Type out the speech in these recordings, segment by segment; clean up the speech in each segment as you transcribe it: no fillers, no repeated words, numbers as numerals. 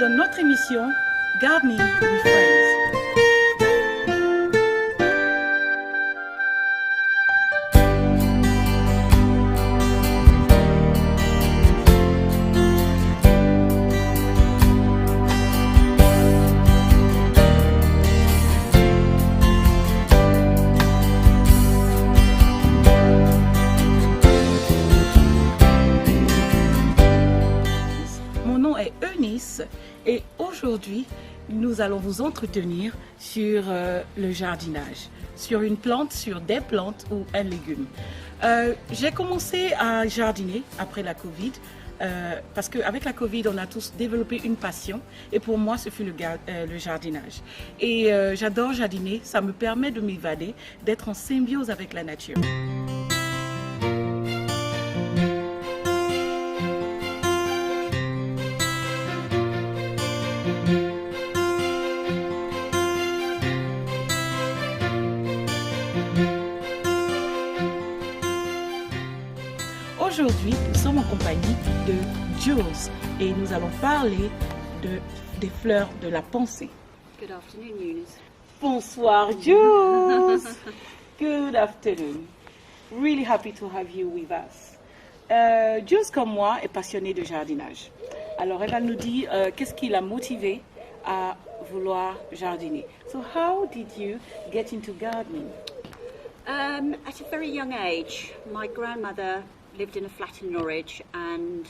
dans notre émission Gardening with Friends. Mon nom est Eunise et aujourd'hui nous allons vous entretenir sur le jardinage, sur une plante, sur des plantes ou un légume. J'ai commencé à jardiner après la Covid parce qu'avec la Covid on a tous développé une passion et pour moi ce fut le jardinage. Et j'adore jardiner, ça me permet de m'évader, d'être en symbiose avec la nature. Aujourd'hui, nous sommes en compagnie de Jules et nous allons parler des fleurs de la pensée. Good afternoon, Eunise. Bonsoir, Jules. Good afternoon. Really happy to have you with us. Jules, comme moi, est passionnée de jardinage. Alors, elle va nous dire qu'est-ce qui l'a motivée à vouloir jardiner. So, how did you get into gardening? At a very young age, my grandmother lived in a flat in Norwich and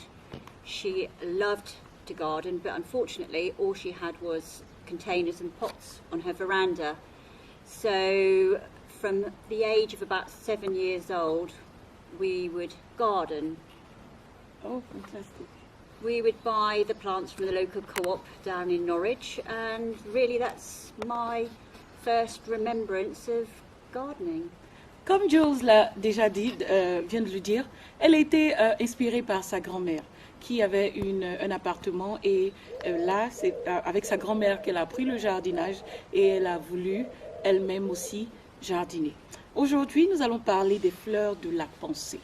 she loved to garden, but unfortunately all she had was containers and pots on her veranda. So from the age of about 7 years old we would garden. Oh, fantastic. We would buy the plants from the local co-op down in Norwich, and really that's my first remembrance of gardening. Comme Jules l'a déjà dit, vient de le dire, elle a été inspirée par sa grand-mère qui avait un appartement et là, c'est avec sa grand-mère qu'elle a appris le jardinage et elle a voulu elle-même aussi jardiner. Aujourd'hui, nous allons parler des fleurs de la pensée.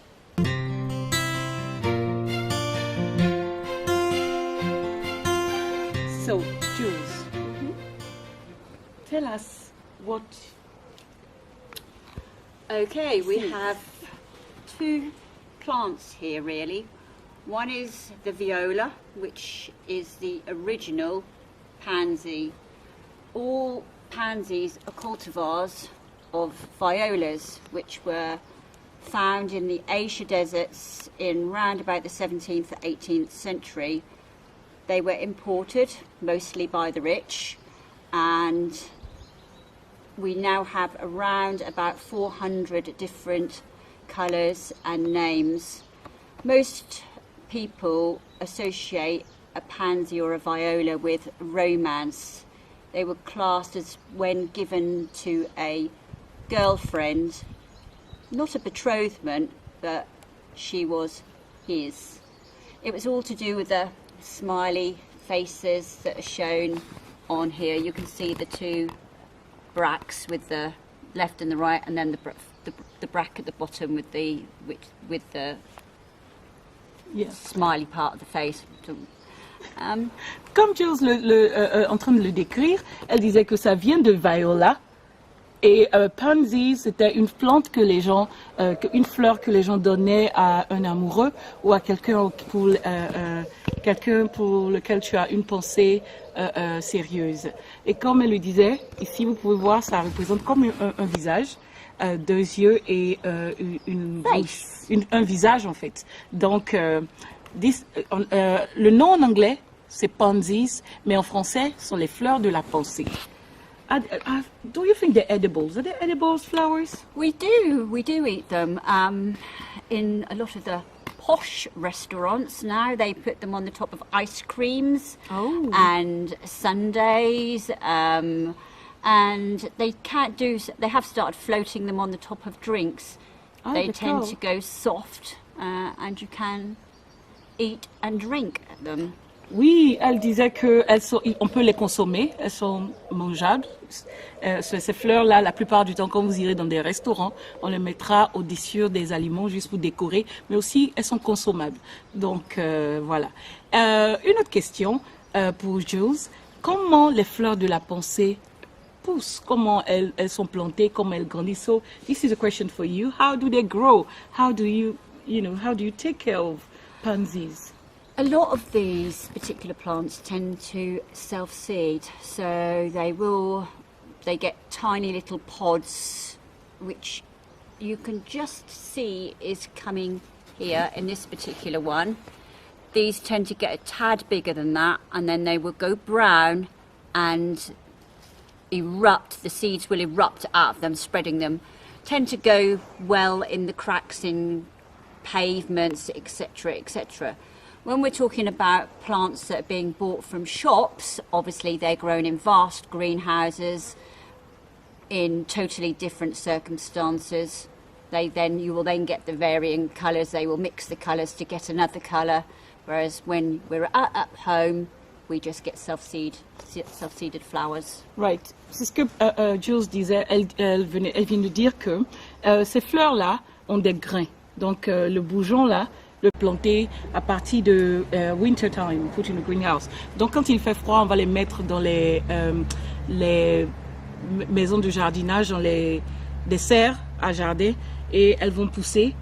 So, Jules, tell us what... Okay, we have two plants here really. One is the viola, which is the original pansy. All pansies are cultivars of violas, which were found in the Asia deserts in round about the 17th to 18th century. They were imported mostly by the rich, and we now have around about 400 different colours and names. Most people associate a pansy or a viola with romance. They were classed as when given to a girlfriend, not a betrothment, but she was his. It was all to do with the smiley faces that are shown on here. You can see the two bracts with the left and the right, and then the brack at the bottom with the smiley part of the face. Comme Jules en train de le décrire, elle disait que ça vient de viola et pansy c'était une plante que les gens, une fleur que les gens donnaient à un amoureux ou à quelqu'un pour lequel tu as une pensée sérieuse. Et comme elle le disait, ici vous pouvez voir, ça représente comme un visage, deux yeux et une bouche, un visage en fait. Donc le nom en anglais c'est pansies, mais en français ce sont les fleurs de la pensée. Do you think they're edibles? Are they edibles flowers? We do eat them. In a lot of the posh restaurants now, they put them on the top of ice creams and sundaes, and they have started floating them on the top of drinks. They tend to go soft, and you can eat and drink them. Oui, elle disait qu'on peut les consommer, elles sont mangeables. Ces fleurs-là, la plupart du temps, quand vous irez dans des restaurants, on les mettra au-dessus des aliments juste pour décorer, mais aussi elles sont consommables. Donc voilà. Une autre question, pour Jules. Comment les fleurs de la pensée poussent? Comment elles sont plantées? Comment elles grandissent? So this is a question for you. How do they grow? How do you take care of pansies? A lot of these particular plants tend to self-seed, so they get tiny little pods, which you can just see is coming here in this particular one. These tend to get a tad bigger than that, and then they will go brown and erupt. The seeds will erupt out of them, spreading them. Tend to go well in the cracks in pavements, etc., etc. When we're talking about plants that are being bought from shops, obviously they're grown in vast greenhouses in totally different circumstances. You will then get the varying colours. They will mix the colours to get another colour, whereas when we're at home, we just get self-seeded flowers. Right. C'est ce que Jules disait. Elle vient de dire que ces fleurs-là ont des grains. Donc le bourgeon là, le planter à partir de winter time, put in a greenhouse. Donc quand il fait froid, on va les mettre dans les maisons de jardinage, dans les serres à jardin, et elles vont pousser.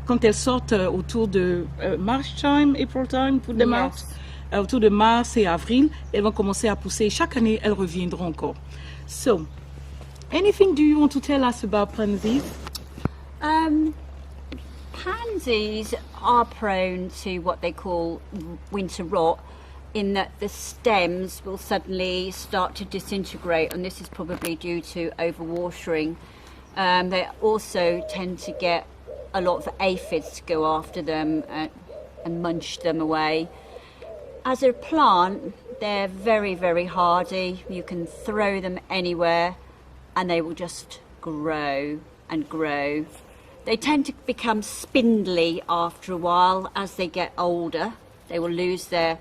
Quand elles sortent autour de March time, April time, put them out, autour de mars et avril, elles vont commencer à pousser. Chaque année, elles reviendront encore. So, anything do you want to tell us about pansies? Pansies are prone to what they call winter rot, in that the stems will suddenly start to disintegrate, and this is probably due to overwatering. They also tend to get a lot of aphids to go after them and munch them away. As a plant, they're very, very hardy. You can throw them anywhere and they will just grow and grow. They tend to become spindly after a while as they get older. They will lose their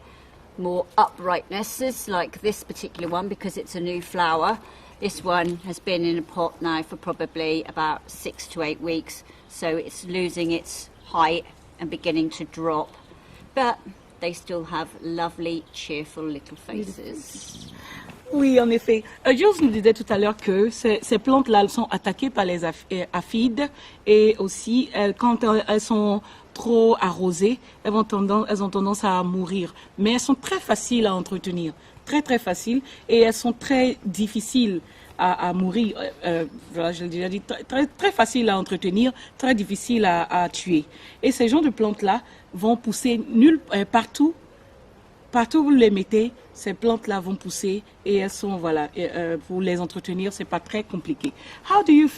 more uprightnesses, like this particular one, because it's a new flower. This one has been in a pot now for probably about 6 to 8 weeks, so it's losing its height and beginning to drop. But they still have lovely, cheerful little faces. Oui, en effet. Jules nous disait tout à l'heure que ces plantes-là, elles sont attaquées par les aphides, et aussi, quand elles sont trop arrosées, elles ont tendance à mourir. Mais elles sont très faciles à entretenir, très très faciles, et elles sont très difficiles à mourir. Voilà, je l'ai déjà dit, très, très faciles à entretenir, très difficiles à tuer. Et ces genres de plantes-là vont pousser partout. Partout où vous les mettez, ces plantes-là vont pousser, et elles sont, voilà, pour les entretenir, c'est pas très compliqué. How did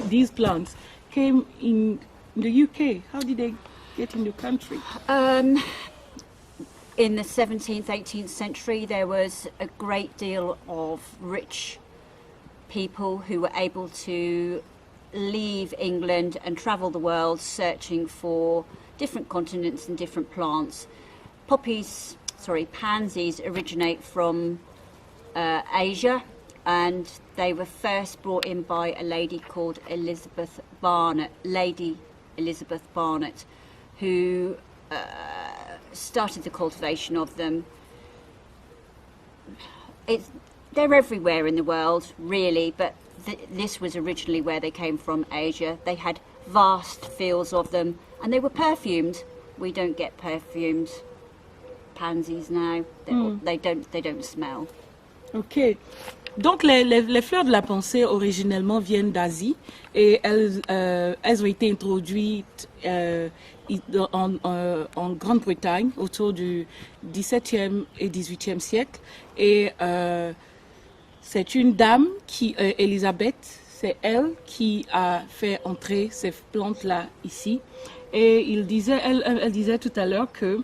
these plants came in the UK? How did they get in the country? In the 17th, 18th century, there was a great deal of rich people who were able to leave England and travel the world searching for different continents and different plants. Pansies originate from Asia, and they were first brought in by a lady called Lady Elizabeth Barnet, who started the cultivation of them. They're everywhere in the world, really, but this was originally where they came from, Asia. They had vast fields of them, and they were perfumed. We don't get perfumed pansies now. They don't smell. Ok. Donc les fleurs de la pensée originellement viennent d'Asie, et elles ont été introduites en Grande-Bretagne autour du XVIIe et XVIIIe siècle. Et c'est une dame Elisabeth, c'est elle qui a fait entrer ces plantes-là ici. Et elle disait tout à l'heure que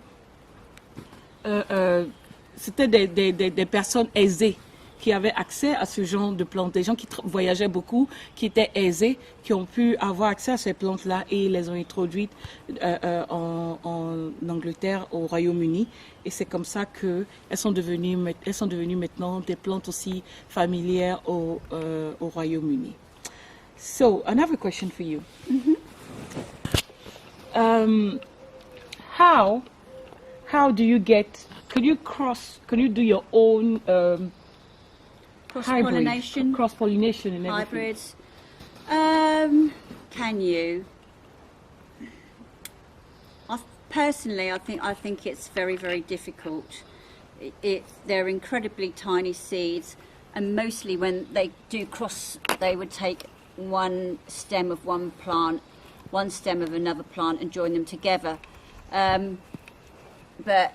c'était des personnes aisées qui avaient accès à ce genre de plantes, des gens qui voyageaient beaucoup, qui étaient aisés, qui ont pu avoir accès à ces plantes-là, et les ont introduites en Angleterre, au Royaume-Uni, et c'est comme ça qu'elles sont devenues maintenant des plantes aussi familières au Royaume-Uni. So, another question for you. How do you get Can you do your own Cross-pollination, cross-pollination and everything? hybrids. Can you? Personally, I think it's very, very difficult. They're incredibly tiny seeds, and mostly when they do cross, they would take one stem of one plant, one stem of another plant, and join them together. But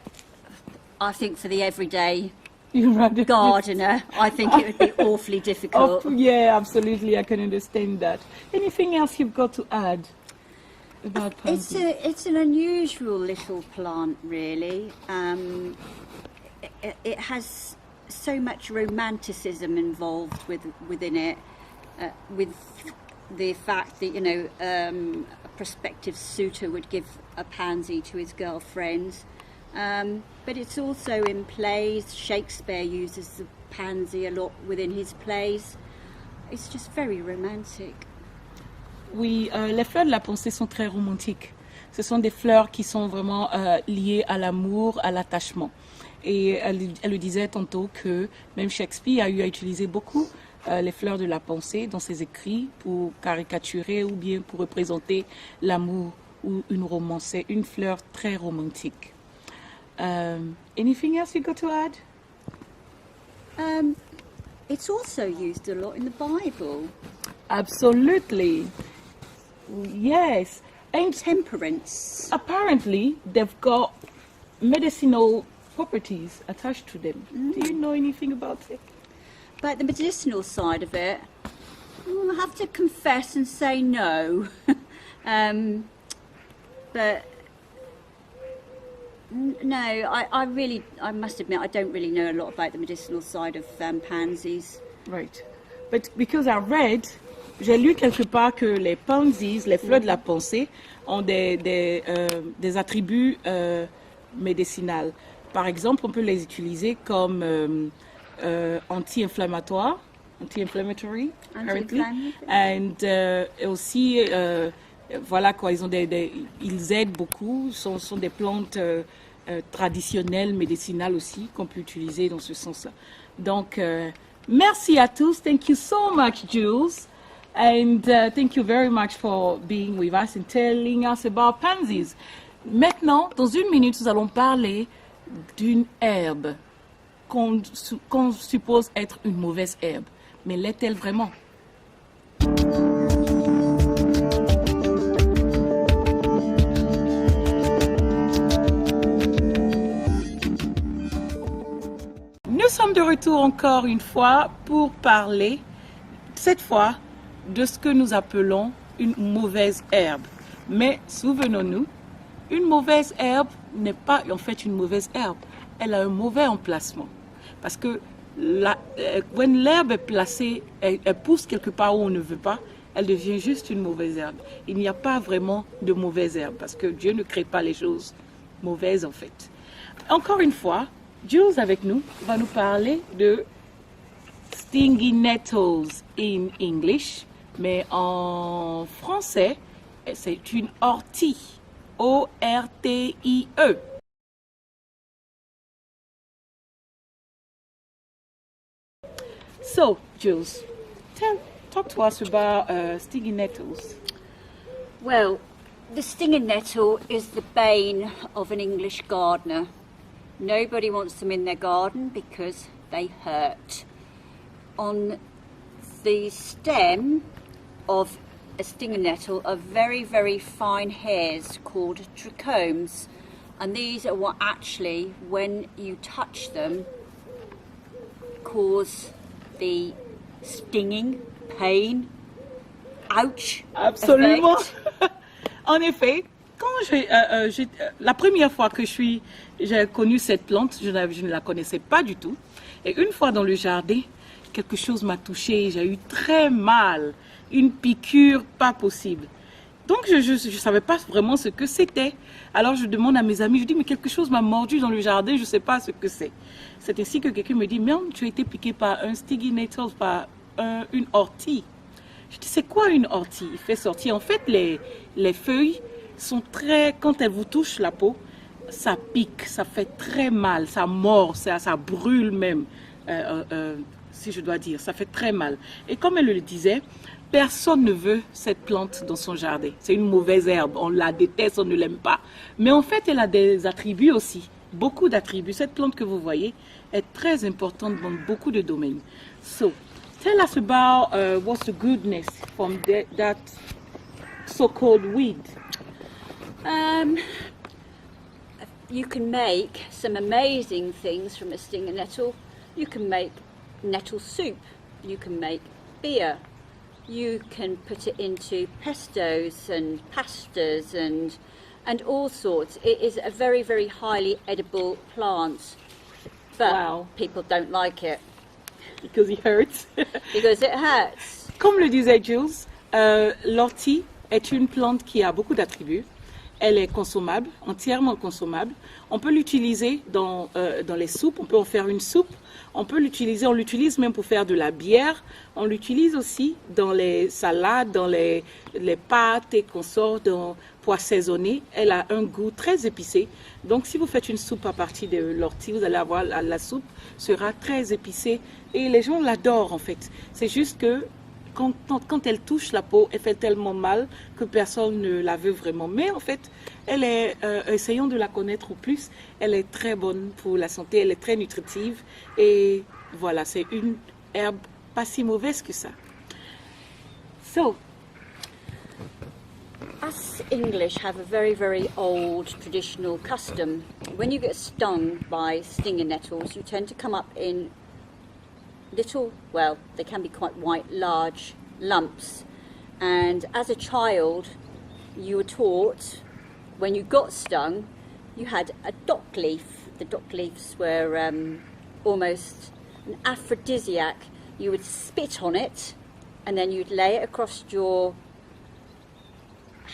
I think for the everyday gardener, I think it would be awfully difficult. Yeah, absolutely. I can understand that. Anything else you've got to add about pansies? It's an unusual little plant, really. It has so much romanticism involved within it, with the fact that a prospective suitor would give a pansy to his girlfriend. But it's also in plays. Shakespeare uses the pansy a lot within his plays. It's just very romantic. Oui, les fleurs de la pensée sont très romantiques. Ce sont des fleurs qui sont vraiment liées à l'amour, à l'attachement. Et elle le disait tantôt que même Shakespeare a eu à utiliser beaucoup les fleurs de la pensée dans ses écrits pour caricaturer ou bien pour représenter l'amour ou une romance, une fleur très romantique. Anything else you got to add? It's also used a lot in the Bible. Absolutely. Yes. And Temperance. apparently they've got medicinal properties attached to them. Do you know anything about it? But the medicinal side of it, I have to confess and say no. But no, I must admit, I don't really know a lot about the medicinal side of pansies. Right. But because j'ai lu quelque part que les pansies, les fleurs de la pensée, ont des attributs médicinaux. Par exemple, on peut les utiliser comme anti-inflammatory, apparently. And aussi, voilà quoi, ils aident beaucoup. Ce sont des plantes traditionnelles, médicinales aussi, qu'on peut utiliser dans ce sens-là. Donc, merci à tous. Thank you so much, Jules. And thank you very much for being with us and telling us about pansies. Maintenant, dans une minute, nous allons parler d'une herbe qu'on suppose être une mauvaise herbe. Mais l'est-elle vraiment? Nous sommes de retour encore une fois pour parler, cette fois, de ce que nous appelons une mauvaise herbe. Mais souvenons-nous, une mauvaise herbe n'est pas en fait une mauvaise herbe. Elle a un mauvais emplacement. Parce que quand l'herbe est placée, elle pousse quelque part où on ne veut pas, elle devient juste une mauvaise herbe. Il n'y a pas vraiment de mauvaise herbe parce que Dieu ne crée pas les choses mauvaises en fait. Encore une fois, Jules avec nous va nous parler de stingy nettles in English, mais en français, c'est une ortie. O-R-T-I-E. So, Jules, talk to us about stinging nettles. Well, the stinging nettle is the bane of an English gardener. Nobody wants them in their garden because they hurt. On the stem of a stinging nettle are very, very fine hairs called trichomes, and these are what actually, when you touch them, cause the stinging, pain, ouch. Absolument. En effet, quand la première fois que j'ai connu cette plante, je ne la connaissais pas du tout. Et une fois dans le jardin, quelque chose m'a touchée, j'ai eu très mal, une piqûre pas possible. Donc je ne savais pas vraiment ce que c'était. Alors je demande à mes amis, je dis mais quelque chose m'a mordu dans le jardin, je ne sais pas ce que c'est. C'est ainsi que quelqu'un me dit, mais tu as été piqué par un stinging nettle, par une ortie. Je dis c'est quoi une ortie? Il fait sortir, en fait les feuilles sont très, quand elles vous touchent la peau, ça pique, ça fait très mal, ça mord, ça brûle même, si je dois dire, ça fait très mal. Et comme elle le disait, personne ne veut cette plante dans son jardin. C'est une mauvaise herbe, on la déteste, on ne l'aime pas. Mais en fait, elle a des attributs aussi, beaucoup d'attributs. Cette plante que vous voyez est très importante dans beaucoup de domaines. So, tell us about what's the goodness from that so-called weed. You can make some amazing things from a stinger nettle. You can make nettle soup. You can make beer. You can put it into pestos and pastas and all sorts. It is a very, very highly edible plant, but Wow. people don't like it. Because it hurts. Because it hurts. Comme le disait Jules, l'ortie est une plante qui a beaucoup d'attributs. Elle est consommable, entièrement consommable. On peut l'utiliser dans les soupes, on peut en faire une soupe. On l'utilise même pour faire de la bière. On l'utilise aussi dans les salades, dans les pâtes et consorts, pour assaisonner. Elle a un goût très épicé. Donc si vous faites une soupe à partir de l'ortie, vous allez avoir la soupe sera très épicée. Et les gens l'adorent en fait. C'est juste que quand elle touche la peau, elle fait tellement mal que personne ne la veut vraiment. Mais en fait, elle est, essayons de la connaître au plus, elle est très bonne pour la santé, elle est très nutritive. Et voilà, c'est une herbe pas si mauvaise que ça. So, Us English have a very, very old traditional custom. When you get stung by stinger nettles, you tend to come up in little, well, they can be quite white, large lumps. And as a child, you were taught, when you got stung, you had a dock leaf. The dock leaves were almost an aphrodisiac. You would spit on it, and then you'd lay it across your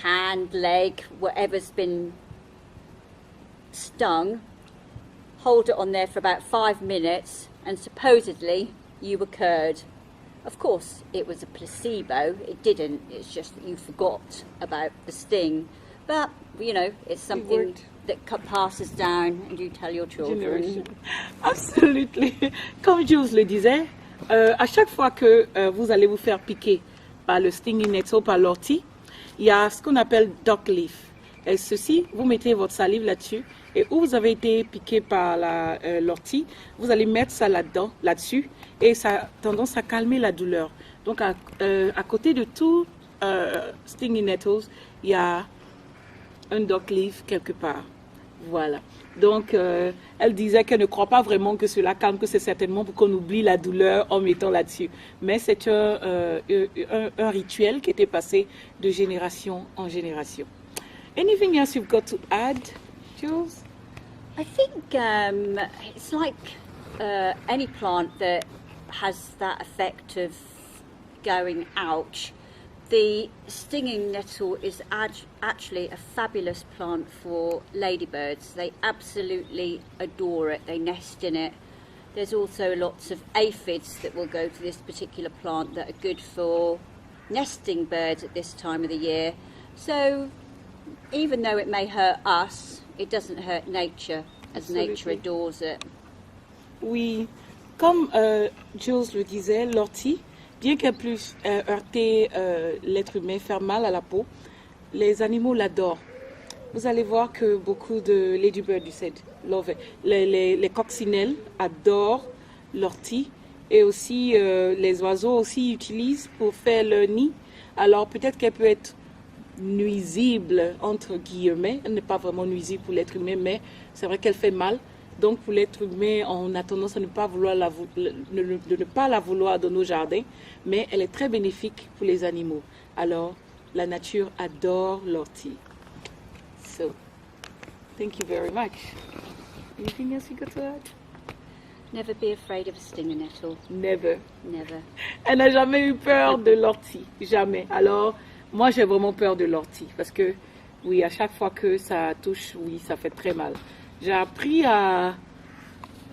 hand, leg, whatever's been stung, hold it on there for about 5 minutes, and supposedly you were cured. Of course, it was a placebo. It didn't. It's just that you forgot about the sting. But, you know, it's something that passes down and you tell your children. Absolument. Comme Jules le disait, à chaque fois que vous allez vous faire piquer par le stinging nettle, par l'ortie, il y a ce qu'on appelle dock leaf. Et ceci, vous mettez votre salive là-dessus. Et où vous avez été piqué par l'ortie, vous allez mettre ça là-dessus. Et ça a tendance à calmer la douleur. Donc, à côté de tout stinging nettles, il y a un dock leaf quelque part. Voilà. Donc, elle disait qu'elle ne croit pas vraiment que cela calme, que c'est certainement pour qu'on oublie la douleur en mettant là-dessus. Mais c'est un rituel qui était passé de génération en génération. Anything else you've got to add, Jules? I think it's like any plant that has that effect of going ouch. The stinging nettle is actually a fabulous plant for ladybirds. They absolutely adore it. They nest in it. There's also lots of aphids that will go to this particular plant that are good for nesting birds at this time of the year. So even though it may hurt us, it doesn't hurt nature, as nature adores it. Oui, comme Jules le disait, l'ortie, bien qu'elle puisse heurter l'être humain, faire mal à la peau, les animaux l'adorent. Vous allez voir que beaucoup de ladybirds, les coccinelles adorent l'ortie et aussi les oiseaux aussi utilisent pour faire leur nid. Alors peut-être qu'elle peut être nuisible entre guillemets, elle n'est pas vraiment nuisible pour l'être humain, mais c'est vrai qu'elle fait mal. Donc pour l'être humain, on a tendance à ne pas la vouloir dans nos jardins, mais elle est très bénéfique pour les animaux. Alors la nature adore l'ortie. So, thank you very much. Anything else you got to add? Never be afraid of a stinger nettle. Never. Never. Elle n'a jamais eu peur de l'ortie, jamais. Alors moi j'ai vraiment peur de l'ortie parce que oui, à chaque fois que ça touche, oui, ça fait très mal. J'ai appris à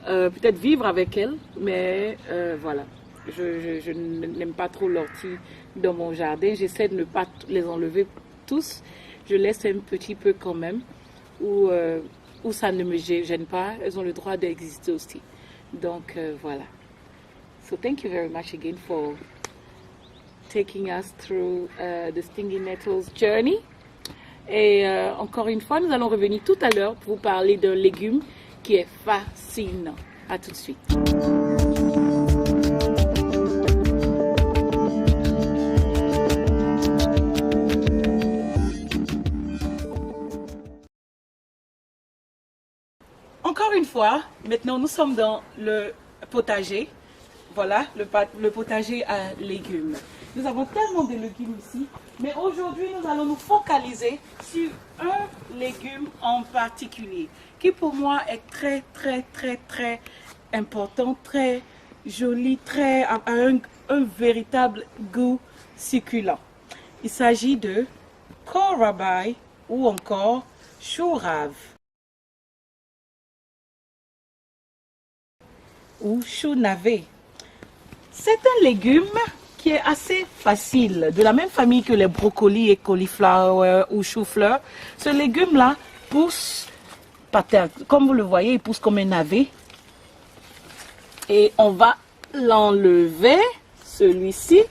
peut-être vivre avec elle, mais voilà, je n'aime pas trop l'ortie dans mon jardin. J'essaie de ne pas les enlever tous. Je laisse un petit peu quand même, ou où ça ne me gêne pas, elles ont le droit d'exister aussi. Donc voilà. So thank you very much again for taking us through the stinging nettles journey. Et encore une fois, nous allons revenir tout à l'heure pour vous parler d'un légume qui est fascinant. À tout de suite. Encore une fois, maintenant nous sommes dans le potager. Voilà, le potager à légumes. Nous avons tellement de légumes ici, mais aujourd'hui nous allons nous focaliser sur un légume en particulier, qui pour moi est très important, très joli, a un véritable goût succulent. Il s'agit de kohlrabi ou encore chou rave ou chou navet. C'est un légume qui est assez facile, de la même famille que les brocolis et cauliflower ou chou-fleur. Ce légume-là pousse, comme vous le voyez, il pousse comme un navet. Et on va l'enlever, celui-ci.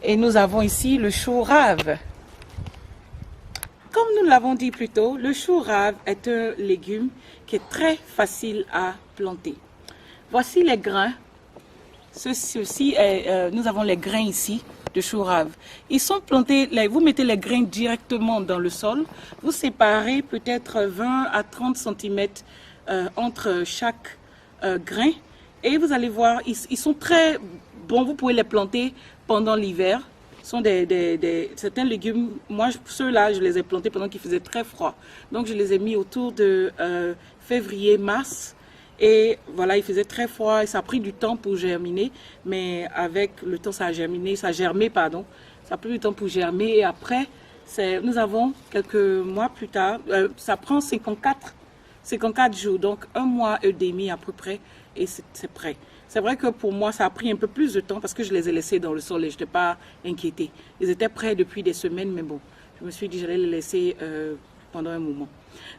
Et nous avons ici le chou rave. Comme nous l'avons dit plus tôt, le chou rave est un légume qui est très facile à planter. Voici les grains. Nous avons les grains ici de chou rave. Ils sont plantés, vous mettez les grains directement dans le sol. Vous séparez peut-être 20 à 30 cm entre chaque grain. Et vous allez voir, ils sont très bons. Vous pouvez les planter pendant l'hiver. Ce sont certains légumes. Moi, ceux-là, je les ai plantés pendant qu'il faisait très froid. Donc, je les ai mis autour de février-mars. Et voilà, il faisait très froid et ça a pris du temps pour germiner. Mais avec le temps, ça a germiné, ça a germé, pardon. Ça a pris du temps pour germer. Et après, nous avons quelques mois plus tard, ça prend 54 jours. Donc, un mois et demi à peu près et c'est prêt. C'est vrai que pour moi, ça a pris un peu plus de temps parce que je les ai laissés dans le sol et je n'étais pas inquiétée. Ils étaient prêts depuis des semaines, mais bon, je me suis dit que j'allais les laisser pendant un moment.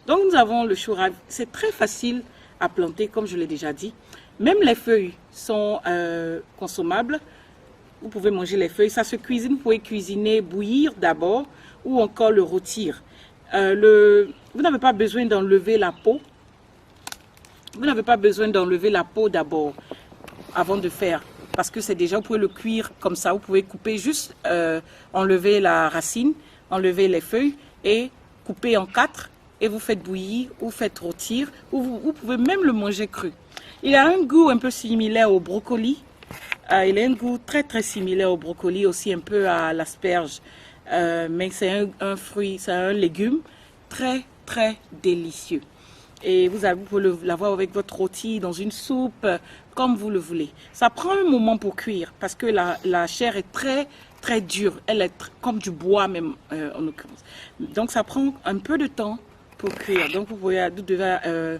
Donc, nous avons le chou rave. C'est très facile à planter, comme je l'ai déjà dit. Même les feuilles sont consommables. Vous pouvez manger les feuilles. Ça se cuisine. Vous pouvez cuisiner, bouillir d'abord ou encore le rôtir. Vous n'avez pas besoin d'enlever la peau. Vous n'avez pas besoin d'enlever la peau d'abord avant de faire. Parce que c'est déjà, vous pouvez le cuire comme ça. Vous pouvez couper juste, enlever la racine, enlever les feuilles et couper en 4. Et vous faites bouillir ou faites rôtir. Ou vous pouvez même le manger cru. Il a un goût un peu similaire au brocoli. Il a un goût très similaire au brocoli, aussi un peu à l'asperge. Mais c'est un fruit, c'est un légume très délicieux. Et vous pouvez l'avoir avec votre rôti, dans une soupe, comme vous le voulez. Ça prend un moment pour cuire parce que la chair est très dure. Elle est comme du bois même, en l'occurrence. Donc ça prend un peu de temps pour cuire. Donc vous devez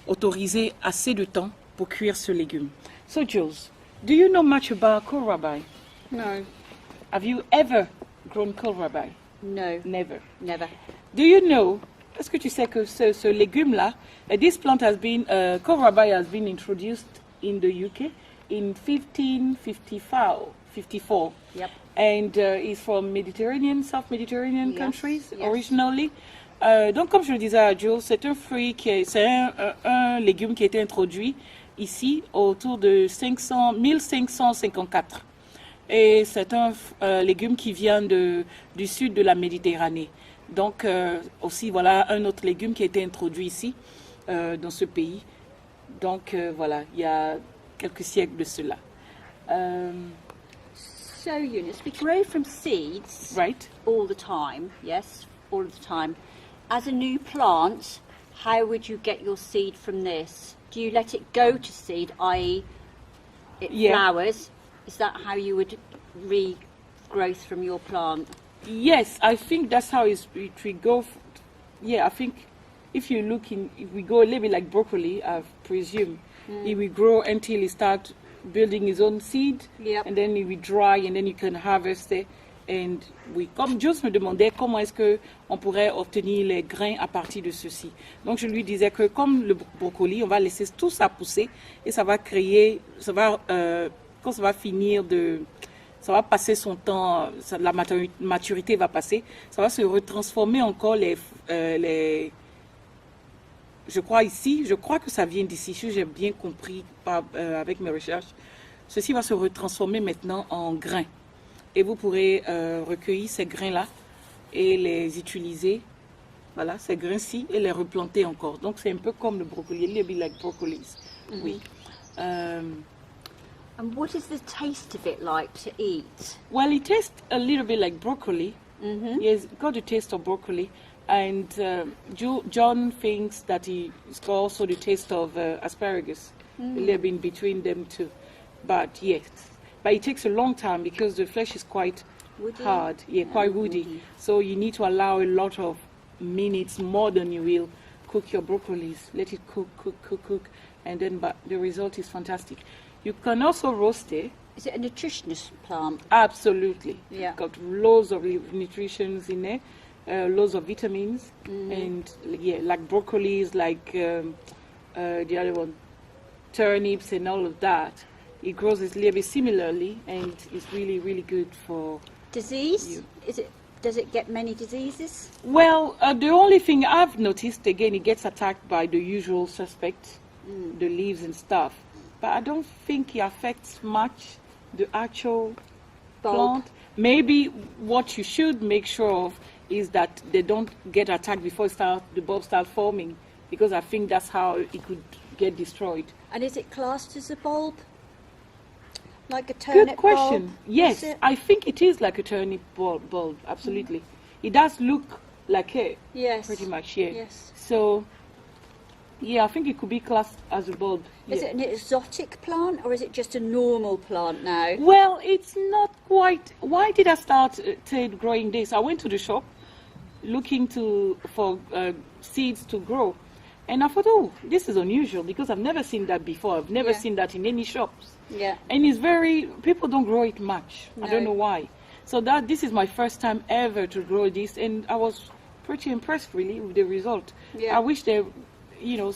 autoriser assez de temps pour cuire ce légume. So Jules, do you know much about kohlrabi? No. Have you ever grown kohlrabi? No. Never. Never. Do you know, est-ce que tu sais que ce légume-là, this plant kohlrabi has been introduced in the UK in 1554. Yep. And is from South Mediterranean countries originally. Donc, comme je le disais à Joe, c'est un fruit c'est un légume qui a été introduit ici autour de 1554. Et c'est un légume qui vient du sud de la Méditerranée. Donc, aussi, voilà un autre légume qui a été introduit ici, dans ce pays. Donc, voilà, il y a quelques siècles de cela. So, Eunise, we grow from seeds Right. all the time, yes, all the time. As a new plant, how would you get your seed from this? Do you let it go to seed, i.e. it flowers? Is that how you would regrowth from your plant? Yes, I think that's how it will go. Yeah, I think if we go a little bit like broccoli, I presume, it will grow until it starts building its own seed, and then it will dry, and then you can harvest it And oui, comme Jules me demandait comment est-ce qu'on pourrait obtenir les grains à partir de ceci. Donc je lui disais que comme le brocoli, on va laisser tout ça pousser et ça va créer, quand ça va finir ça va passer son temps, la maturité va passer, ça va se retransformer encore je crois que ça vient d'ici, si j'ai bien compris avec mes recherches. Ceci va se retransformer maintenant en grains. Et vous pourrez recueillir ces grains-là et les utiliser, voilà, ces grains-ci, et les replanter encore. Donc c'est un peu comme le brocoli, a little bit like broccolis. Oui. And what is the taste of it like to eat? Well, it tastes a little bit like broccoli. Yes, it got the taste of broccoli. And John thinks that it's got also the taste of asparagus, a little bit in between them two. But yes. But it takes a long time because the flesh is quite hard, quite woody. So you need to allow a lot of minutes more than you will cook your broccolis. Let it cook, and then but the result is fantastic. You can also roast it. Is it a nutritionist plant? Absolutely. Yeah. Got loads of nutritions in there, loads of vitamins, and like broccolis, like the other one, turnips and all of that. It grows a little bit similarly, and it's really, really good for disease. You. Does it get many diseases? Well, the only thing I've noticed, again, it gets attacked by the usual suspects, the leaves and stuff. But I don't think it affects much the actual plant. Maybe what you should make sure of is that they don't get attacked before the bulbs start forming, because I think that's how it could get destroyed. And is it classed as a bulb? Like a turnip Good question. bulb? Yes, I think it is like a turnip bulb, absolutely. It does look like it. Yes. Pretty much, yeah. Yes. So, yeah, I think it could be classed as a bulb. Is it an exotic plant or is it just a normal plant now? Well, it's not quite. Why did I start growing this? I went to the shop looking for seeds to grow. And I thought, oh, this is unusual because I've never seen that before. I've never seen that in any shops. Yeah. And people don't grow it much. No. I don't know why. So this is my first time ever to grow this, and I was pretty impressed really with the result. Yeah. I wish they,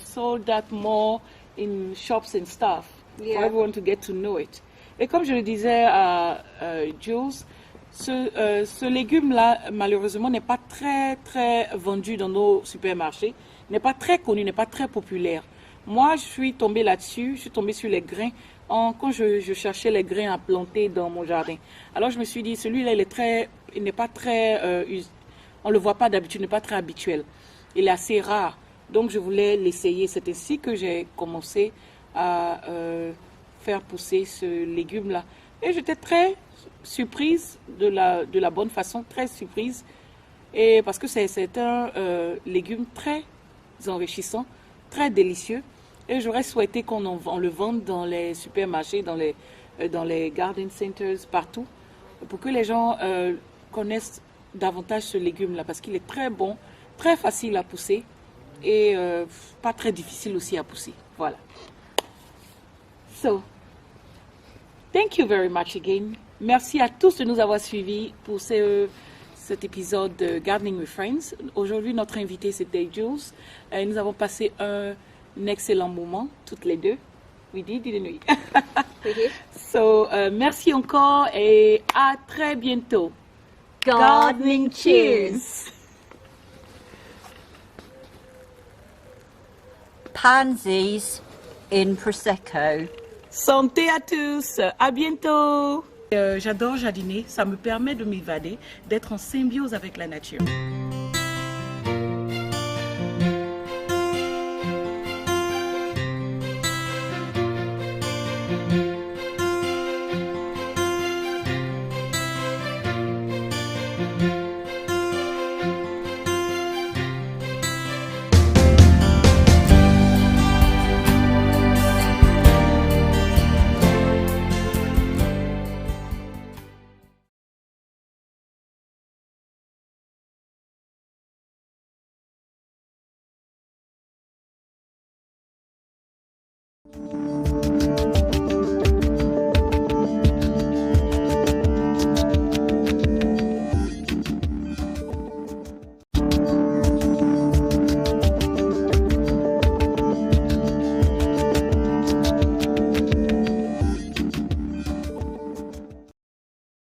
sold that more in shops and stuff for everyone to get to know it. Et comme je le disais à Jules, ce légume-là, malheureusement, n'est pas très, très vendu dans nos supermarchés, n'est pas très connu, n'est pas très populaire. Moi, je suis tombée là-dessus, je suis tombée sur les grains quand je cherchais les grains à planter dans mon jardin. Alors, je me suis dit, celui-là, il n'est pas très, on ne le voit pas d'habitude, il n'est pas très habituel. Il est assez rare. Donc, je voulais l'essayer. C'est ainsi que j'ai commencé à faire pousser ce légume-là. Et j'étais très surprise de la bonne façon, très surprise. Et parce que c'est un légume très enrichissant, très délicieux. Et j'aurais souhaité qu'on le vende dans les supermarchés, dans les garden centers, partout, pour que les gens connaissent davantage ce légume-là, parce qu'il est très bon, très facile à pousser et pas très difficile aussi à pousser. Voilà. So, thank you very much again. Merci à tous de nous avoir suivis pour cet épisode de Gardening with Friends. Aujourd'hui, notre invité, c'était Jules. Nous avons passé un excellent moment, toutes les deux. We did, didn't we? We did. So, merci encore et à très bientôt. Gardening cheers! Pansies in Prosecco. Santé à tous, à bientôt. J'adore jardiner, ça me permet de m'évader, d'être en symbiose avec la nature.